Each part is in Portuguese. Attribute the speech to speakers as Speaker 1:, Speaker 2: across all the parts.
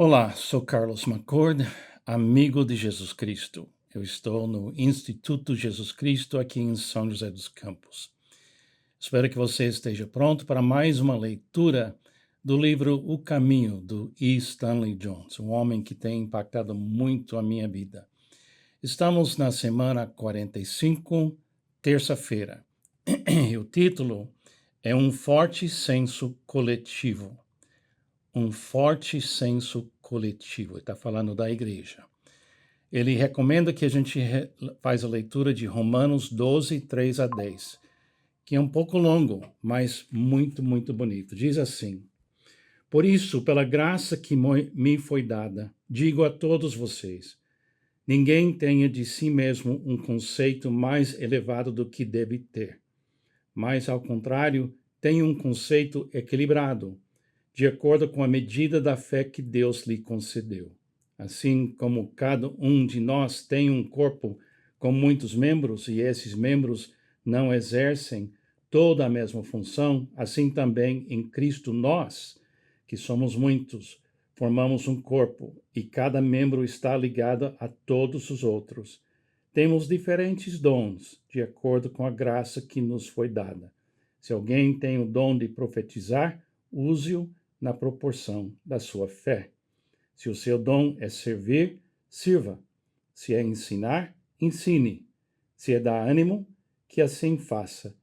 Speaker 1: Olá, sou Carlos McCord, amigo de Jesus Cristo. Eu estou no Instituto Jesus Cristo aqui em São José dos Campos. Espero que você esteja pronto para mais uma leitura do livro O Caminho, do E. Stanley Jones, um homem que tem impactado muito a minha vida. Estamos na semana 45, terça-feira. E o título é Um Forte Senso Coletivo. Um forte senso coletivo. Ele está falando da igreja. Ele recomenda que a gente faz a leitura de Romanos 12, 3 a 10, que é um pouco longo, mas muito, muito bonito. Diz assim: Por isso, pela graça que me foi dada, digo a todos vocês, ninguém tenha de si mesmo um conceito mais elevado do que deve ter, mas, ao contrário, tenha um conceito equilibrado, de acordo com a medida da fé que Deus lhe concedeu. Assim como cada um de nós tem um corpo com muitos membros e esses membros não exercem toda a mesma função, assim também em Cristo nós, que somos muitos, formamos um corpo e cada membro está ligado a todos os outros. Temos diferentes dons, de acordo com a graça que nos foi dada. Se alguém tem o dom de profetizar, use-o na proporção da sua fé. Se o seu dom é servir, sirva. Se é ensinar, ensine. Se é dar ânimo, que assim faça.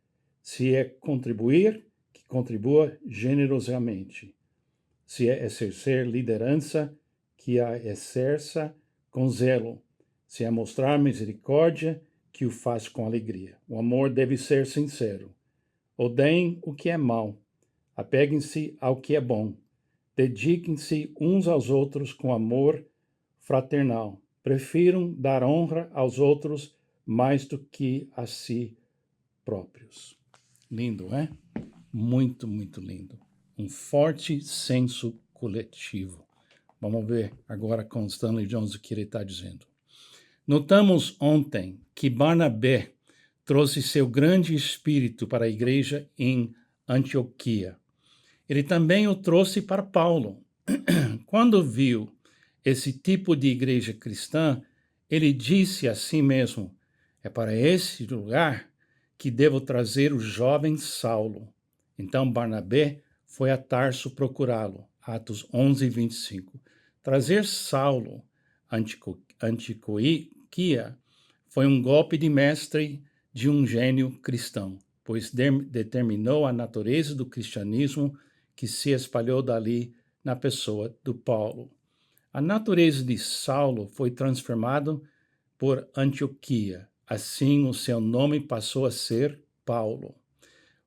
Speaker 1: Se é contribuir, que contribua generosamente. Se é exercer liderança, que a exerça com zelo. Se é mostrar misericórdia, que o faça com alegria. O amor deve ser sincero. Odeiem o que é mal. Apeguem-se ao que é bom. Dediquem-se uns aos outros com amor fraternal. Prefiram dar honra aos outros mais do que a si próprios. Lindo, é? Muito, muito lindo. Um forte senso coletivo. Vamos ver agora com Stanley Jones o que ele está dizendo. Notamos ontem que Barnabé trouxe seu grande espírito para a igreja em Antioquia. Ele também o trouxe para Paulo. Quando viu esse tipo de igreja cristã, ele disse a si mesmo: é para esse lugar que devo trazer o jovem Saulo. Então Barnabé foi a Tarso procurá-lo. Atos 11, 25. Trazer Saulo a Antioquia foi um golpe de mestre de um gênio cristão, pois determinou a natureza do cristianismo que se espalhou dali na pessoa do Paulo. A natureza de Saulo foi transformada por Antioquia. Assim, o seu nome passou a ser Paulo.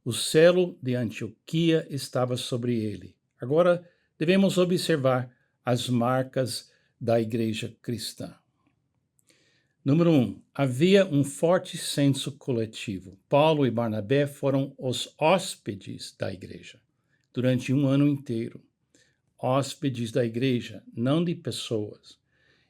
Speaker 1: O selo de Antioquia estava sobre ele. Agora, devemos observar as marcas da igreja cristã. Número 1. Havia um forte senso coletivo. Paulo e Barnabé foram os hóspedes da igreja durante um ano inteiro. Hóspedes da igreja, não de pessoas.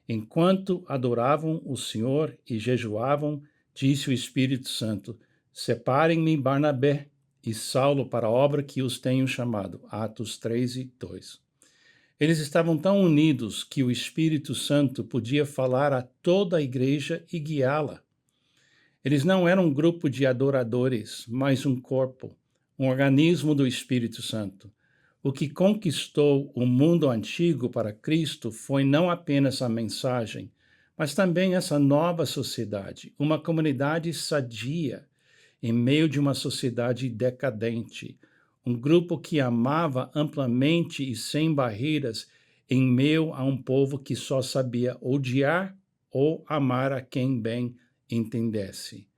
Speaker 1: Enquanto adoravam o Senhor e jejuavam, disse o Espírito Santo: Separem-me Barnabé e Saulo para a obra que os tenho chamado. Atos 3 e 2. Eles estavam tão unidos que o Espírito Santo podia falar a toda a igreja e guiá-la. Eles não eram um grupo de adoradores, mas um corpo, um organismo do Espírito Santo. O que conquistou o mundo antigo para Cristo foi não apenas a mensagem, mas também essa nova sociedade, uma comunidade sadia em meio de uma sociedade decadente, um grupo que amava amplamente e sem barreiras em meio a um povo que só sabia odiar ou amar a quem bem entendesse.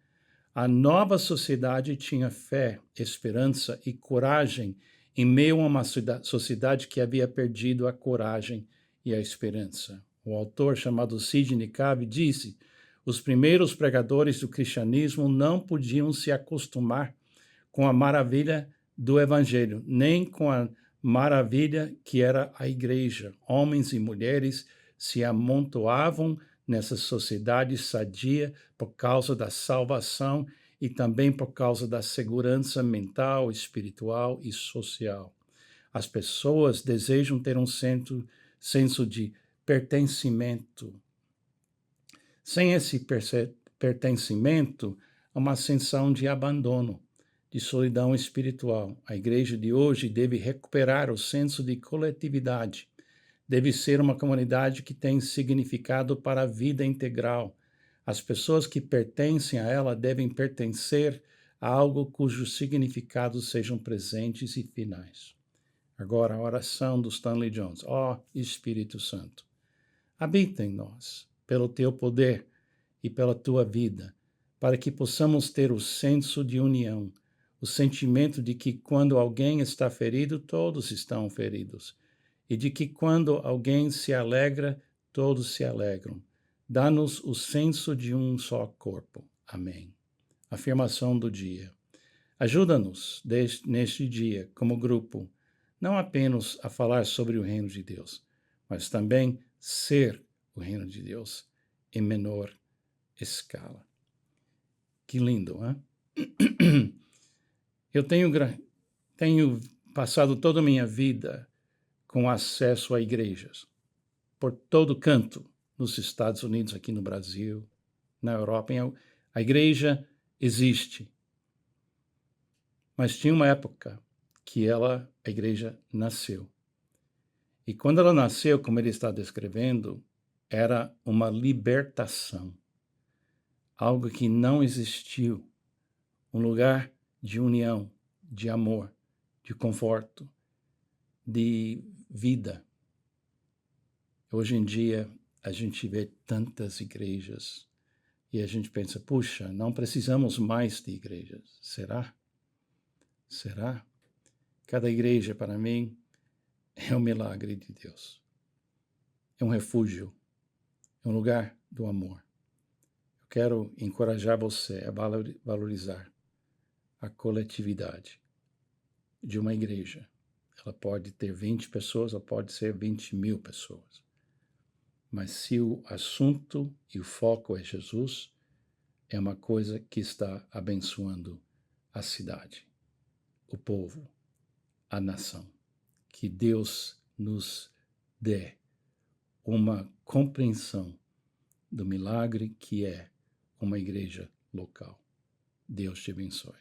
Speaker 1: A nova sociedade tinha fé, esperança e coragem em meio a uma sociedade que havia perdido a coragem e a esperança. O autor, chamado Sidney Cave, disse: os primeiros pregadores do cristianismo não podiam se acostumar com a maravilha do evangelho, nem com a maravilha que era a igreja. Homens e mulheres se amontoavam nessa sociedade sadia por causa da salvação e também por causa da segurança mental, espiritual e social. As pessoas desejam ter um senso de pertencimento. Sem esse pertencimento, há uma sensação de abandono, de solidão espiritual. A igreja de hoje deve recuperar o senso de coletividade. Deve ser uma comunidade que tem significado para a vida integral. As pessoas que pertencem a ela devem pertencer a algo cujos significados sejam presentes e finais. Agora, a oração do Stanley Jones. Ó Espírito Santo, habita em nós, pelo teu poder e pela tua vida, para que possamos ter o senso de união, o sentimento de que quando alguém está ferido, todos estão feridos, e de que quando alguém se alegra, todos se alegram. Dá-nos o senso de um só corpo. Amém. Afirmação do dia. Ajuda-nos neste dia, como grupo, não apenas a falar sobre o reino de Deus, mas também ser o reino de Deus em menor escala. Que lindo, hein? Eu tenho passado toda a minha vida com acesso a igrejas, por todo canto, nos Estados Unidos, aqui no Brasil, na Europa. A igreja existe. Mas tinha uma época que a igreja nasceu. E quando ela nasceu, como ele está descrevendo, era uma libertação. Algo que não existiu. Um lugar de união, de amor, de conforto, de vida. Hoje em dia, a gente vê tantas igrejas e a gente pensa, puxa, não precisamos mais de igrejas. Será? Será? Cada igreja, para mim, é um milagre de Deus. É um refúgio, é um lugar do amor. Eu quero encorajar você a valorizar a coletividade de uma igreja. Ela pode ter 20 pessoas ou pode ser 20.000 pessoas. Mas se o assunto e o foco é Jesus, é uma coisa que está abençoando a cidade, o povo, a nação. Que Deus nos dê uma compreensão do milagre que é uma igreja local. Deus te abençoe.